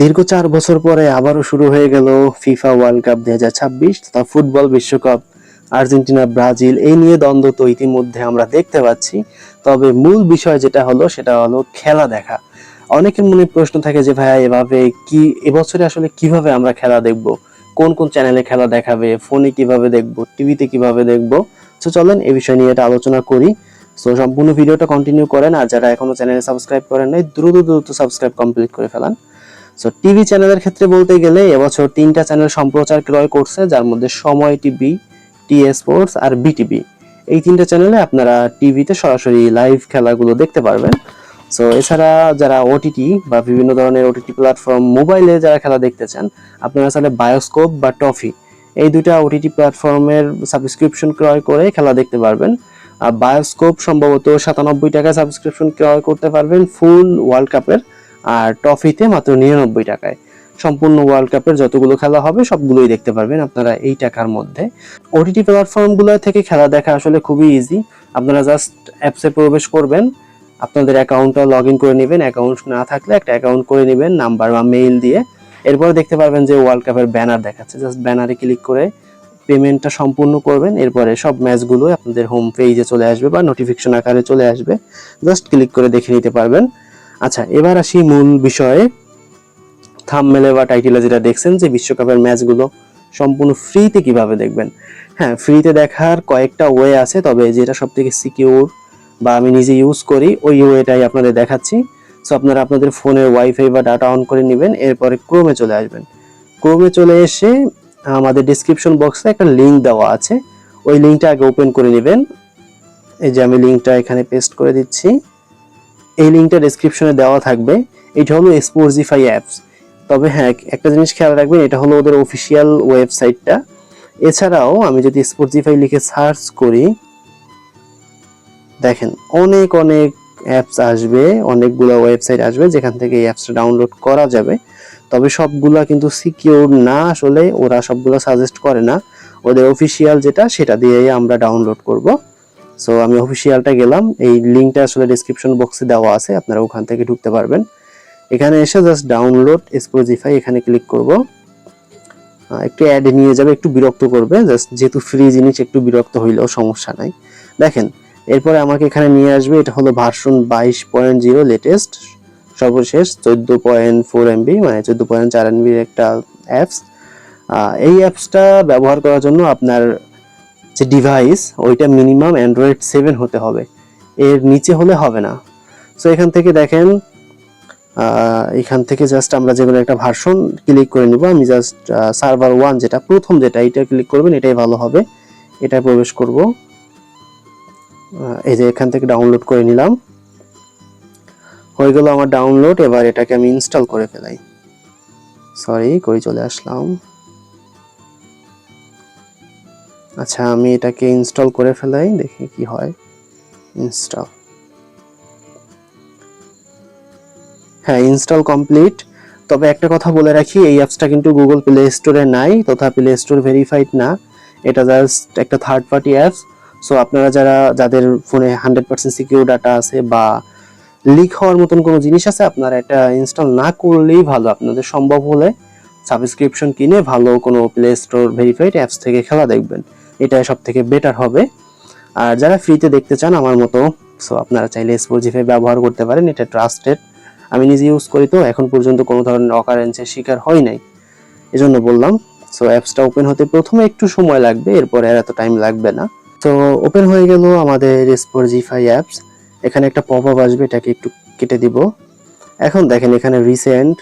দীর্ঘ 4 বছর পরে আবারও শুরু হয়ে গেল ফিফা ওয়ার্ল্ড কাপ 2026 তথা ফুটবল বিশ্বকাপ। আর্জেন্টিনা ব্রাজিল এই নিয়ে দ্বন্দ্ব তো ইতিমধ্যে আমরা দেখতে পাচ্ছি। তবে মূল বিষয় যেটা হলো সেটা হলো খেলা দেখা। অনেকের মনে প্রশ্ন থাকে যে ভাইয়া এভাবে কি এবছরে আসলে কিভাবে আমরা খেলা দেখব, কোন কোন চ্যানেলে খেলা দেখাবে, ফোনে কিভাবে দেখব, টিভিতে কিভাবে দেখব। তো চলেন এই বিষয় নিয়ে এটা আলোচনা করি। সো সম্পূর্ণ ভিডিওটা কন্টিনিউ করেন, আর যারা এখনো চ্যানেলে সাবস্ক্রাইব করেন নাই দ্রুত সাবস্ক্রাইব কমপ্লিট করে ফেলান। সো টিভি চ্যানেলের ক্ষেত্রে বলতে গেলে এবছর 3টা চ্যানেল সম্প্রচার ক্রয় করছে, যার মধ্যে সময় টিভি, টিএ স্পোর্টস আর বিটিভি। এই 3টা চ্যানেলে আপনারা টিভিতে সরাসরি লাইভ খেলাগুলো দেখতে পারবেন। সো এছাড়া যারা ওটিটি বা বিভিন্ন ধরনের ওটিটি প্ল্যাটফর্ম মোবাইলে যারা খেলা দেখতে চান, আপনারা চাইলে বায়োস্কোপ বা টফি এই দুটা ওটিটি প্ল্যাটফর্মের সাবস্ক্রিপশন ক্রয় করে খেলা দেখতে পারবেন। আর বায়োস্কোপ সম্ভবত 97 টাকায় সাবস্ক্রিপশন ক্রয় করতে পারবেন ফুল ওয়ার্ল্ড কাপের, আর টফিতে মাত্র 99 টাকায় সম্পূর্ণ ওয়ার্ল্ড কাপের যতগুলো খেলা হবে সবগুলোই দেখতে পারবেন আপনারা এই টাকার মধ্যে। ওটিটি প্ল্যাটফর্মগুলো থেকে খেলা দেখা আসলে খুবই ইজি। আপনারা জাস্ট অ্যাপসে প্রবেশ করবেন, আপনাদের অ্যাকাউন্টটা লগ ইন করে নেবেন, অ্যাকাউন্ট না থাকলে একটা অ্যাকাউন্ট করে নেবেন নাম্বার বা মেইল দিয়ে। এরপরে দেখতে পারবেন যে ওয়ার্ল্ড কাপের ব্যানার দেখাচ্ছে, জাস্ট ব্যানারে ক্লিক করে পেমেন্টটা সম্পূর্ণ করবেন। এরপরে সব ম্যাচগুলো আপনাদের হোম পেজে চলে আসবে বা নোটিফিকেশন আকারে চলে আসবে, জাস্ট ক্লিক করে দেখে নিতে পারবেন। আচ্ছা, এবার আসি মূল বিষয়ে। থাম্বনেলে বা টাইটেলে যেটা দেখছেন যে বিশ্বকাপের ম্যাচগুলো সম্পূর্ণ ফ্রিতে কিভাবে দেখবেন। হ্যাঁ, ফ্রিতে দেখার কয়েকটা ওয়ে আছে, তবে যেটা সবথেকে সিকিউর বা আমি নিজে ইউজ করি ওই ওয়েটাই আপনাদের দেখাচ্ছি। সো আপনারা আপনাদের ফোনের ওয়াইফাই বা ডাটা অন করে নেবেন, এরপরে ক্রোমে চলে আসবেন। ক্রোমে চলে এসে আমাদের ডেসক্রিপশন বক্সে একটা লিঙ্ক দেওয়া আছে, ওই লিঙ্কটা আগে ওপেন করে নেবেন। এই যে আমি লিঙ্কটা এখানে পেস্ট করে দিচ্ছি, এই লিঙ্কটা ডেসক্রিপশনে দেওয়া থাকবে। এটা হলো স্পোর্টিফাই অ্যাপস। তবে হ্যাঁ, একটা জিনিস খেয়াল রাখবেন, এটা হলো ওদের অফিসিয়াল ওয়েবসাইটটা। এছাড়াও আমি যদি স্পটিফাই লিখে সার্চ করি, দেখেন অনেক অনেক অ্যাপস আসবে, অনেকগুলো ওয়েবসাইট আসবে যেখান থেকে এই অ্যাপসটা ডাউনলোড করা যাবে। তবে সবগুলা কিন্তু সিকিউর না, আসলে ওরা সবগুলো সাজেস্ট করে না। ওদের অফিসিয়াল যেটা সেটা দিয়েই আমরা ডাউনলোড করব। সো আমি অফিসিয়ালটা গেলাম, এই লিঙ্কটা আসলে ডেসক্রিপশন বক্সে দেওয়া আছে, আপনারা ওখান থেকে ঢুকতে পারবেন। এখানে এসে জাস্ট ডাউনলোড স্পটিফাই এখানে ক্লিক করব। একটু অ্যাড নিয়ে যাবে, একটু বিরক্ত করবে, জাস্ট যেহেতু ফ্রি জিনিস একটু বিরক্ত হইলেও সমস্যা নাই। দেখেন এরপরে আমাকে এখানে নিয়ে আসবে, এটা হলো ভার্সন 22.0 লেটেস্ট, সর্বশেষ 14.4 এমবি মানে 14.4 এমবির একটা অ্যাপস। এই অ্যাপসটা ব্যবহার করার জন্য আপনার যে ডিভাইস ওইটা মিনিমাম অ্যান্ড্রয়েড 7 হতে হবে, এর নিচে হলে হবে না। সো এখান থেকে দেখেন, এখান থেকে জাস্ট আমরা যেগুলো একটা ভার্সন ক্লিক করে নিব। আমি জাস্ট সার্ভার 1 যেটা প্রথম যেটা এটা ক্লিক করবেন, এটাই ভালো হবে, এটা প্রবেশ করব। এই যে এখান থেকে ডাউনলোড করে নিলাম, হয়ে গেল আমার ডাউনলোড। এবার এটাকে আমি ইনস্টল করে ফেলাই। সরি, কই চলে আসলাম। আচ্ছা, আমি এটাকে ইনস্টল করে ফেলাই, দেখি কি হয়। ইনস্টল, হ্যাঁ ইনস্টল কমপ্লিট। তবে একটা কথা বলে রাখি, এই অ্যাপসটা কিন্তু গুগল প্লে স্টোরে নাই তথা প্লে স্টোর ভেরিফাইড না, এটা জাস্ট একটা থার্ড পার্টি অ্যাপস। সো আপনারা যাদের ফোনে 100% সিকিউর ডাটা আছে বা লিক হওয়ার মতন কোনো জিনিস আছে, আপনারা এটা ইনস্টল না করলেই ভালো। আপনাদের সম্ভব হলে সাবস্ক্রিপশন কিনে ভালো কোনো প্লে স্টোর ভেরিফাইড অ্যাপস থেকে খেলা দেখবেন, এটা সব থেকে বেটার হবে। আর যারা ফ্রিতে দেখতে চান আমার মতো, সো আপনারা চাইলে স্পটিফাই ব্যবহার করতে পারেন, এটা ট্রাস্টেড। আমি নিজে ইউজ করি, তো এখন পর্যন্ত কোনো ধরনের অকারেন্সের শিকার হয় নাই, এজন্য বললাম। সো অ্যাপসটা ওপেন হতে প্রথমে একটু সময় লাগবে, এরপর আর এত টাইম লাগবে না। তো ওপেন হয়ে গেল আমাদের স্পটিফাই অ্যাপস। এখানে একটা পপ আপ আসবে, এটাকে একটু কেটে দিব। এখন দেখেন এখানে রিসেন্ট,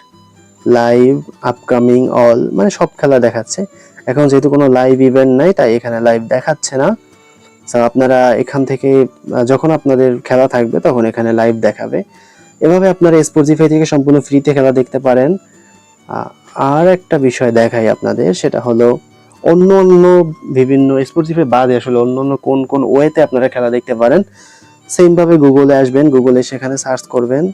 লাইভ, আপকামিং, অল মানে সব খেলা দেখাচ্ছে। এখন যেহেতু কোনো লাইভ ইভেন্ট নাই তাই এখানে লাইভ দেখাচ্ছে না। সো আপনারা এখান থেকে যখন আপনাদের খেলা থাকবে তখন এখানে লাইভ দেখাবে। এভাবে আপনারা স্পটিফাই থেকে সম্পূর্ণ ফ্রিতে খেলা দেখতে পারেন। আর একটা বিষয় দেখাই আপনাদের, সেটা হলো অন্য অন্য বিভিন্ন স্পটিফাই বাদে আসলে অন্য অন্য কোন কোন ওয়েতে আপনারা খেলা দেখতে পারেন। সেম ভাবে গুগলে আসবেন, গুগলে সেখানে সার্চ করবেন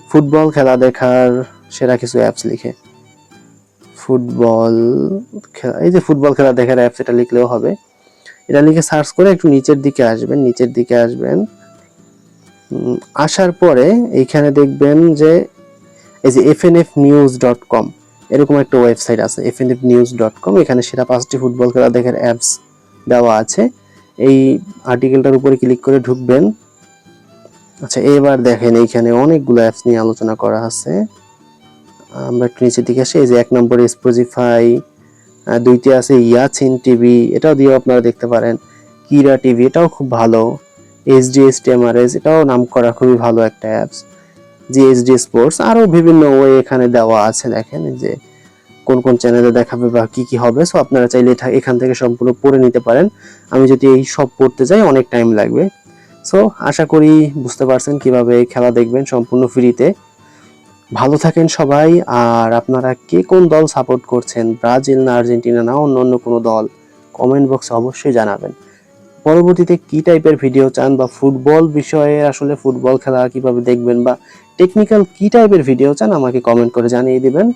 ফুটবল খেলা দেখার সেরা কিছু অ্যাপস লিখে, ফুটবল খেলা, এই যে ফুটবল খেলা দেখার অ্যাপস এটা লিখলেও হবে। এটা লিখে সার্চ করে একটু নিচের দিকে আসবেন, নিচের দিকে আসবেন। আসার পরে এইখানে দেখবেন যে এই যে fnfnews.com এরকম একটা ওয়েবসাইট আছে, fnfnews.com। এখানে সেরা 5টি ফুটবল খেলা দেখার অ্যাপস দেওয়া আছে। এই আর্টিকেলটার উপরে ক্লিক করে ঢুকবেন। আচ্ছা, এবার দেখেন এইখানে অনেকগুলো অ্যাপস নিয়ে আলোচনা করা আছে। আমরা একটু নিচের দিকে আসি। এই যে 1 নম্বরে স্পটিফাই, 2তে আছে ইয়াচিন টিভি, এটাও দিয়েও আপনারা দেখতে পারেন। কিরা টিভি, এটাও খুব ভালো। HDSTMRS, এটাও নাম করা খুবই ভালো একটা অ্যাপস। GHD স্পোর্টস, আরও বিভিন্ন ওয়ে এখানে দেওয়া আছে। দেখেন এই যে কোন কোন চ্যানেলে দেখাবে বা কি কি হবে। সো আপনারা চাইলে এখান থেকে সম্পূর্ণ পড়ে নিতে পারেন। আমি যদি এই সব পড়তে যাই অনেক টাইম লাগবে। সো আশা করি বুঝতে পারছেন কিভাবে খেলা দেখবেন সম্পূর্ণ ফ্রিতে। ভালো থাকেন সবাই। আর আপনারা কে কোন দল সাপোর্ট করছেন, ব্রাজিল না আর্জেন্টিনা না অন্য কোনো দল, কমেন্ট বক্সে অবশ্যই জানাবেন। পরবর্তীতে কি টাইপের ভিডিও চান বা ফুটবল বিষয়ে আসলে ফুটবল খেলা কিভাবে দেখবেন বা টেকনিক্যাল কি টাইপের ভিডিও চান আমাকে কমেন্ট করে জানিয়ে দিবেন।